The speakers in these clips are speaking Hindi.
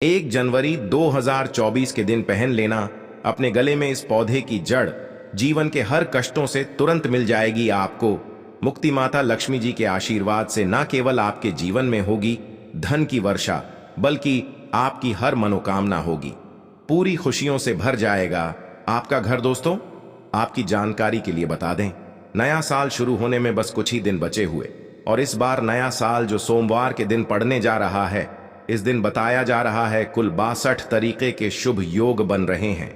1 जनवरी 2024 के दिन पहन लेना अपने गले में इस पौधे की जड़ जीवन के हर कष्टों से तुरंत मिल जाएगी। आपको मुक्ति माता लक्ष्मी जी के आशीर्वाद से न केवल आपके जीवन में होगी धन की वर्षा, बल्कि आपकी हर मनोकामना होगी, पूरी खुशियों से भर जाएगा आपका घर। दोस्तों, आपकी जानकारी के लिए बता दें, नया साल शुरू होने में बस कुछ ही दिन बचे हुए और इस बार नया साल जो सोमवार के दिन पड़ने जा रहा है, इस दिन बताया जा रहा है कुल 62 तरीके के शुभ योग बन रहे हैं।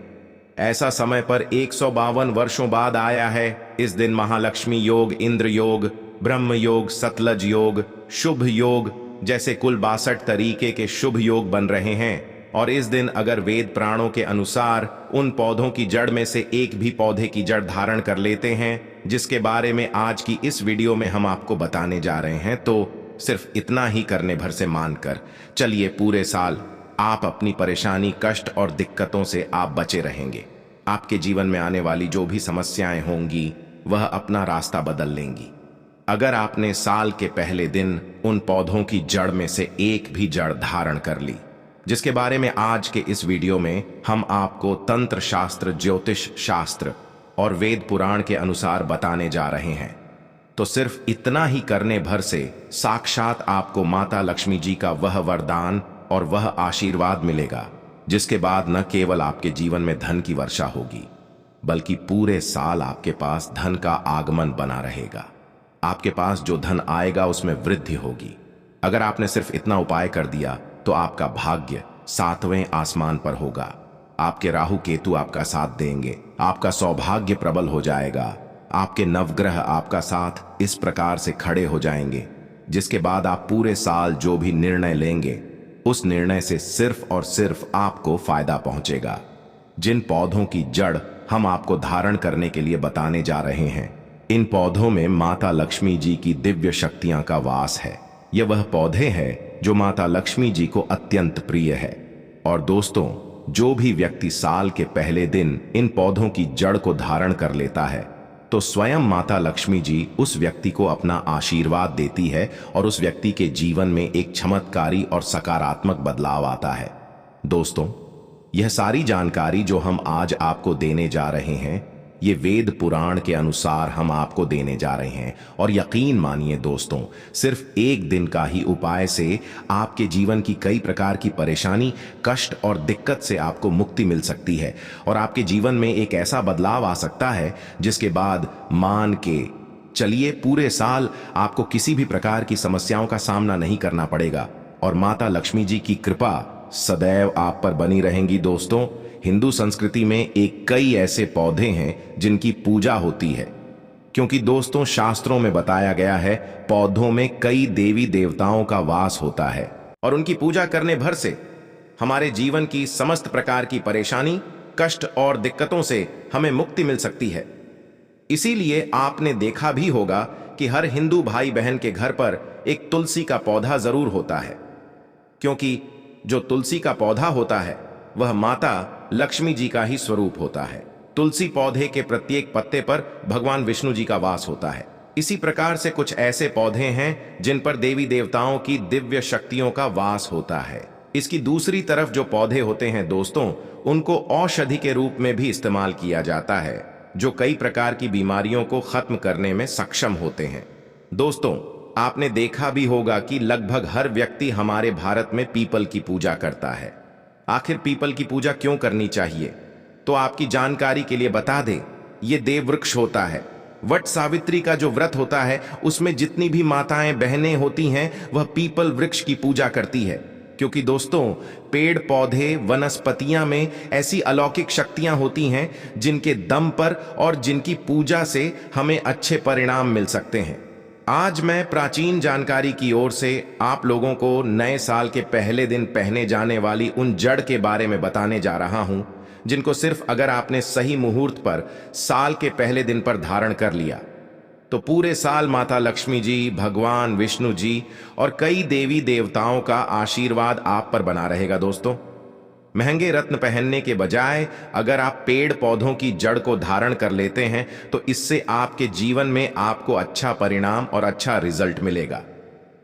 ऐसा समय पर 152 वर्षों बाद आया है। इस दिन महालक्ष्मी योग, इंद्र योग, ब्रह्म योग, सतलज योग, शुभ योग जैसे कुल 62 तरीके के शुभ योग बन रहे हैं। और इस दिन अगर वेद पुराणों के अनुसार उन पौधों की जड़ में से एक भी पौधे की जड़ धारण कर लेते हैं, जिसके बारे में आज की इस वीडियो में हम आपको बताने जा रहे हैं, तो सिर्फ इतना ही करने भर से मानकर चलिए पूरे साल आप अपनी परेशानी, कष्ट और दिक्कतों से आप बचे रहेंगे। आपके जीवन में आने वाली जो भी समस्याएं होंगी वह अपना रास्ता बदल लेंगी अगर आपने साल के पहले दिन उन पौधों की जड़ में से एक भी जड़ धारण कर ली, जिसके बारे में आज के इस वीडियो में हम आपको तंत्र शास्त्र, ज्योतिष शास्त्र और वेद पुराण के अनुसार बताने जा रहे हैं। तो सिर्फ इतना ही करने भर से साक्षात आपको माता लक्ष्मी जी का वह वरदान और वह आशीर्वाद मिलेगा, जिसके बाद न केवल आपके जीवन में धन की वर्षा होगी, बल्कि पूरे साल आपके पास धन का आगमन बना रहेगा। आपके पास जो धन आएगा उसमें वृद्धि होगी। अगर आपने सिर्फ इतना उपाय कर दिया तो आपका भाग्य 7वें आसमान पर होगा। आपके राहु केतु आपका साथ देंगे, आपका सौभाग्य प्रबल हो जाएगा, आपके नवग्रह आपका साथ इस प्रकार से खड़े हो जाएंगे, जिसके बाद आप पूरे साल जो भी निर्णय लेंगे उस निर्णय से सिर्फ और सिर्फ आपको फायदा पहुंचेगा। जिन पौधों की जड़ हम आपको धारण करने के लिए बताने जा रहे हैं, इन पौधों में माता लक्ष्मी जी की दिव्य शक्तियां का वास है। ये वह पौधे हैं जो माता लक्ष्मी जी को अत्यंत प्रिय है। और दोस्तों, जो भी व्यक्ति साल के पहले दिन इन पौधों की जड़ को धारण कर लेता है तो स्वयं माता लक्ष्मी जी उस व्यक्ति को अपना आशीर्वाद देती है और उस व्यक्ति के जीवन में एक चमत्कारी और सकारात्मक बदलाव आता है। दोस्तों, यह सारी जानकारी जो हम आज आपको देने जा रहे हैं, ये वेद पुराण के अनुसार हम आपको देने जा रहे हैं। और यकीन मानिए दोस्तों, सिर्फ एक दिन का ही उपाय से आपके जीवन की कई प्रकार की परेशानी, कष्ट और दिक्कत से आपको मुक्ति मिल सकती है और आपके जीवन में एक ऐसा बदलाव आ सकता है जिसके बाद मान के चलिए पूरे साल आपको किसी भी प्रकार की समस्याओं का सामना नहीं करना पड़ेगा और माता लक्ष्मी जी की कृपा सदैव आप पर बनी रहेंगी। दोस्तों, हिंदू संस्कृति में एक कई ऐसे पौधे हैं जिनकी पूजा होती है, क्योंकि दोस्तों शास्त्रों में बताया गया है पौधों में कई देवी देवताओं का वास होता है और उनकी पूजा करने भर से हमारे जीवन की समस्त प्रकार की परेशानी, कष्ट और दिक्कतों से हमें मुक्ति मिल सकती है। इसीलिए आपने देखा भी होगा कि हर हिंदू भाई बहन के घर पर एक तुलसी का पौधा जरूर होता है, क्योंकि जो तुलसी का पौधा होता है वह माता लक्ष्मी जी का ही स्वरूप होता है। तुलसी पौधे के प्रत्येक पत्ते पर भगवान विष्णु जी का वास होता है। इसी प्रकार से कुछ ऐसे पौधे हैं जिन पर देवी देवताओं की दिव्य शक्तियों का वास होता है। इसकी दूसरी तरफ जो पौधे होते हैं दोस्तों, उनको औषधि के रूप में भी इस्तेमाल किया जाता है, जो कई प्रकार की बीमारियों को खत्म करने में सक्षम होते हैं। दोस्तों, आपने देखा भी होगा कि लगभग हर व्यक्ति हमारे भारत में पीपल की पूजा करता है। आखिर पीपल की पूजा क्यों करनी चाहिए, तो आपकी जानकारी के लिए बता दें, ये देव वृक्ष होता है। वट सावित्री का जो व्रत होता है उसमें जितनी भी माताएं बहनें होती हैं वह पीपल वृक्ष की पूजा करती है, क्योंकि दोस्तों पेड़ पौधे वनस्पतियां में ऐसी अलौकिक शक्तियां होती हैं जिनके दम पर और जिनकी पूजा से हमें अच्छे परिणाम मिल सकते हैं। आज मैं प्राचीन जानकारी की ओर से आप लोगों को नए साल के पहले दिन पहने जाने वाली उन जड़ के बारे में बताने जा रहा हूं, जिनको सिर्फ अगर आपने सही मुहूर्त पर साल के पहले दिन पर धारण कर लिया तो पूरे साल माता लक्ष्मी जी, भगवान विष्णु जी और कई देवी देवताओं का आशीर्वाद आप पर बना रहेगा। दोस्तों, महंगे रत्न पहनने के बजाय अगर आप पेड़ पौधों की जड़ को धारण कर लेते हैं तो इससे आपके जीवन में आपको अच्छा परिणाम और अच्छा रिजल्ट मिलेगा।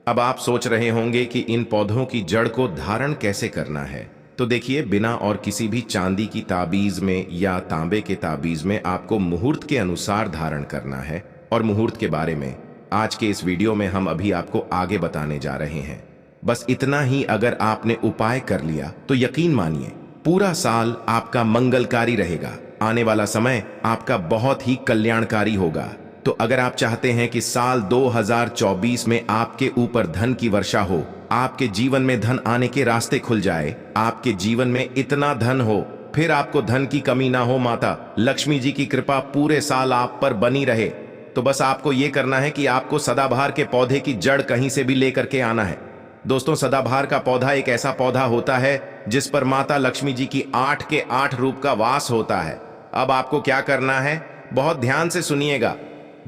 अब आप सोच रहे होंगे कि इन पौधों की जड़ को धारण कैसे करना है। तो देखिए, बिना और किसी भी चांदी की ताबीज में या तांबे के ताबीज में आपको मुहूर्त के अनुसार धारण करना है। और मुहूर्त के बारे में आज के इस वीडियो में हम अभी आपको आगे बताने जा रहे हैं। बस इतना ही, अगर आपने उपाय कर लिया तो यकीन मानिए पूरा साल आपका मंगलकारी रहेगा। आने वाला समय आपका बहुत ही कल्याणकारी होगा। तो अगर आप चाहते हैं कि साल 2024 में आपके ऊपर धन की वर्षा हो, आपके जीवन में धन आने के रास्ते खुल जाए, आपके जीवन में इतना धन हो, फिर आपको धन की कमी ना हो, माता लक्ष्मी जी की कृपा पूरे साल आप पर बनी रहे, तो बस आपको यह करना है कि आपको सदाबहार के पौधे की जड़ कहीं से भी लेकर के आना है। दोस्तों, सदाबहार का पौधा एक ऐसा पौधा होता है जिस पर माता लक्ष्मी जी की 8 के 8 रूप का वास होता है। अब आपको क्या करना है, बहुत ध्यान से सुनिएगा।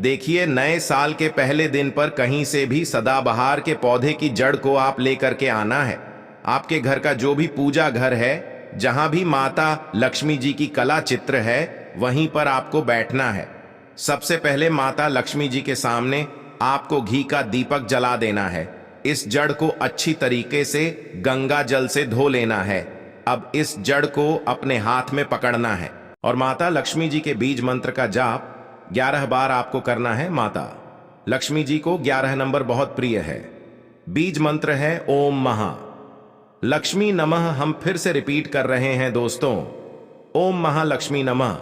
देखिए, नए साल के पहले दिन पर कहीं से भी सदाबहार के पौधे की जड़ को आप लेकर के आना है। आपके घर का जो भी पूजा घर है, जहां भी माता लक्ष्मी जी की कला चित्र है, वहीं पर आपको बैठना है। सबसे पहले माता लक्ष्मी जी के सामने आपको घी का दीपक जला देना है। इस जड़ को अच्छी तरीके से गंगा जल से धो लेना है। अब इस जड़ को अपने हाथ में पकड़ना है और माता लक्ष्मी जी के बीज मंत्र का जाप 11 बार आपको करना है। माता लक्ष्मी जी को 11 नंबर बहुत प्रिय है। बीज मंत्र है ओम महा लक्ष्मी नमः। हम फिर से रिपीट कर रहे हैं दोस्तों, ओम महालक्ष्मी नमः।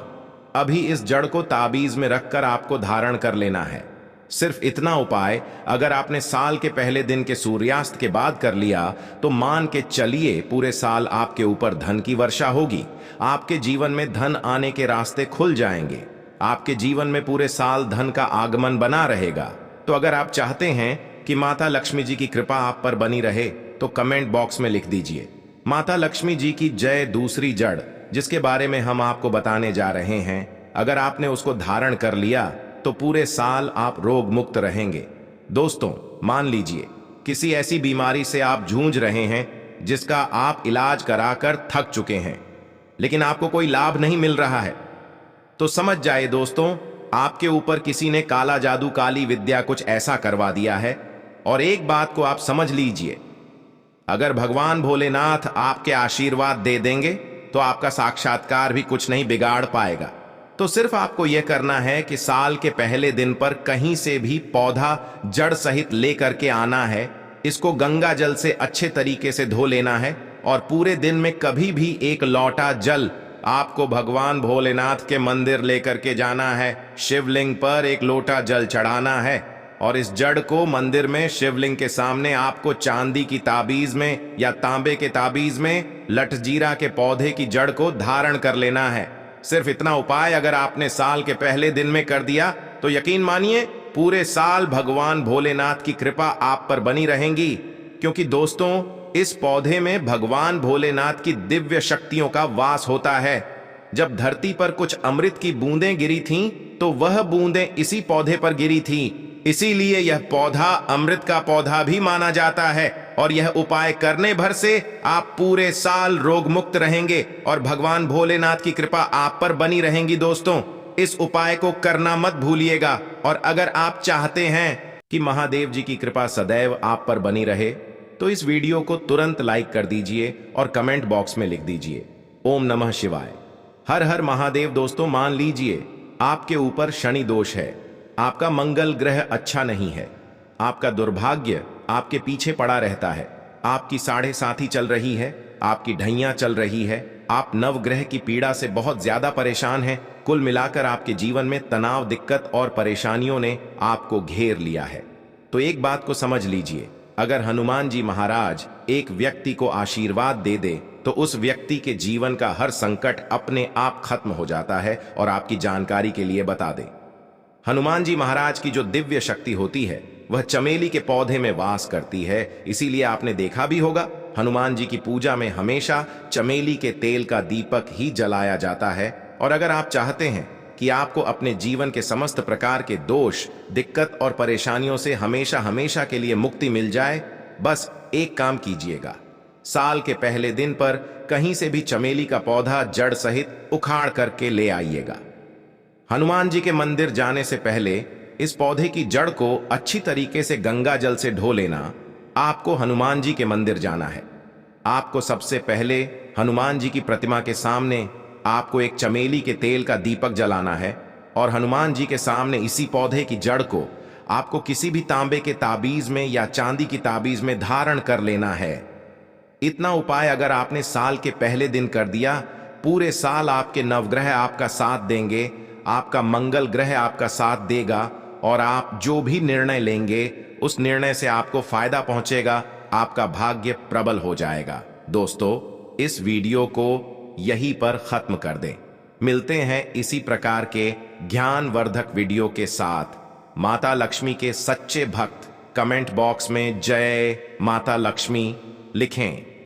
अभी इस जड़ को ताबीज में रखकर आपको धारण कर लेना है। सिर्फ इतना उपाय अगर आपने साल के पहले दिन के सूर्यास्त के बाद कर लिया तो मान के चलिए पूरे साल आपके ऊपर धन की वर्षा होगी। आपके जीवन में धन आने के रास्ते खुल जाएंगे। आपके जीवन में पूरे साल धन का आगमन बना रहेगा। तो अगर आप चाहते हैं कि माता लक्ष्मी जी की कृपा आप पर बनी रहे तो कमेंट बॉक्स में लिख दीजिए माता लक्ष्मी जी की जय। दूसरी जड़ जिसके बारे में हम आपको बताने जा रहे हैं, अगर आपने उसको धारण कर लिया तो पूरे साल आप रोग मुक्त रहेंगे। दोस्तों, मान लीजिए किसी ऐसी बीमारी से आप जूझ रहे हैं जिसका आप इलाज कराकर थक चुके हैं, लेकिन आपको कोई लाभ नहीं मिल रहा है, तो समझ जाए दोस्तों, आपके ऊपर किसी ने काला जादू, काली विद्या कुछ ऐसा करवा दिया है। और एक बात को आप समझ लीजिए, अगर भगवान भोलेनाथ आपके आशीर्वाद दे देंगे तो आपका साक्षात्कार भी कुछ नहीं बिगाड़ पाएगा। तो सिर्फ आपको यह करना है कि साल के पहले दिन पर कहीं से भी पौधा जड़ सहित लेकर के आना है। इसको गंगा जल से अच्छे तरीके से धो लेना है और पूरे दिन में कभी भी एक लोटा जल आपको भगवान भोलेनाथ के मंदिर लेकर के जाना है। शिवलिंग पर एक लोटा जल चढ़ाना है और इस जड़ को मंदिर में शिवलिंग के सामने आपको चांदी की ताबीज में या तांबे के ताबीज में लटजीरा के पौधे की जड़ को धारण कर लेना है। सिर्फ इतना उपाय अगर आपने साल के पहले दिन में कर दिया तो यकीन मानिए पूरे साल भगवान भोलेनाथ की कृपा आप पर बनी रहेंगी। क्योंकि दोस्तों, इस पौधे में भगवान भोलेनाथ की दिव्य शक्तियों का वास होता है। जब धरती पर कुछ अमृत की बूंदें गिरी थीं, तो वह बूंदें इसी पौधे पर गिरी थीं। इसीलिए यह पौधा अमृत का पौधा भी माना जाता है। और यह उपाय करने भर से आप पूरे साल रोग मुक्त रहेंगे और भगवान भोलेनाथ की कृपा आप पर बनी रहेंगी। दोस्तों, इस उपाय को करना मत भूलिएगा। और अगर आप चाहते हैं कि महादेव जी की कृपा सदैव आप पर बनी रहे तो इस वीडियो को तुरंत लाइक कर दीजिए और कमेंट बॉक्स में लिख दीजिए ओम नमः शिवाय, हर हर महादेव। दोस्तों, मान लीजिए आपके ऊपर शनि दोष है, आपका मंगल ग्रह अच्छा नहीं है, आपका दुर्भाग्य आपके पीछे पड़ा रहता है, आपकी 7.5 चल रही है, आपकी ढैया चल रही है, आप नवग्रह की पीड़ा से बहुत ज्यादा परेशान हैं। कुल मिलाकर आपके जीवन में तनाव, दिक्कत और परेशानियों ने आपको घेर लिया है। तो एक बात को समझ लीजिए, अगर हनुमान जी महाराज एक व्यक्ति को आशीर्वाद दे दे तो उस व्यक्ति के जीवन का हर संकट अपने आप खत्म हो जाता है। और आपकी जानकारी के लिए बता दें, हनुमान जी महाराज की जो दिव्य शक्ति होती है वह चमेली के पौधे में वास करती है। इसीलिए आपने देखा भी होगा, हनुमान जी की पूजा में हमेशा चमेली के तेल का दीपक ही जलाया जाता है। और अगर आप चाहते हैं कि आपको अपने जीवन के समस्त प्रकार के दोष, दिक्कत और परेशानियों से हमेशा हमेशा के लिए मुक्ति मिल जाए, बस एक काम कीजिएगा, साल के पहले दिन पर कहीं से भी चमेली का पौधा जड़ सहित उखाड़ करके ले आइएगा। हनुमान जी के मंदिर जाने से पहले इस पौधे की जड़ को अच्छी तरीके से गंगा जल से धो लेना आपको हनुमान जी के मंदिर जाना है। आपको सबसे पहले हनुमान जी की प्रतिमा के सामने आपको एक चमेली के तेल का दीपक जलाना है और हनुमान जी के सामने इसी पौधे की जड़ को आपको किसी भी तांबे के ताबीज में या चांदी की ताबीज में धारण कर लेना है। इतना उपाय अगर आपने साल के पहले दिन कर दिया, पूरे साल आपके नवग्रह आपका साथ देंगे, आपका मंगल ग्रह आपका साथ देगा और आप जो भी निर्णय लेंगे उस निर्णय से आपको फायदा पहुंचेगा, आपका भाग्य प्रबल हो जाएगा। दोस्तों, इस वीडियो को यहीं पर खत्म कर दें। मिलते हैं इसी प्रकार के ज्ञानवर्धक वीडियो के साथ। माता लक्ष्मी के सच्चे भक्त कमेंट बॉक्स में जय माता लक्ष्मी लिखें।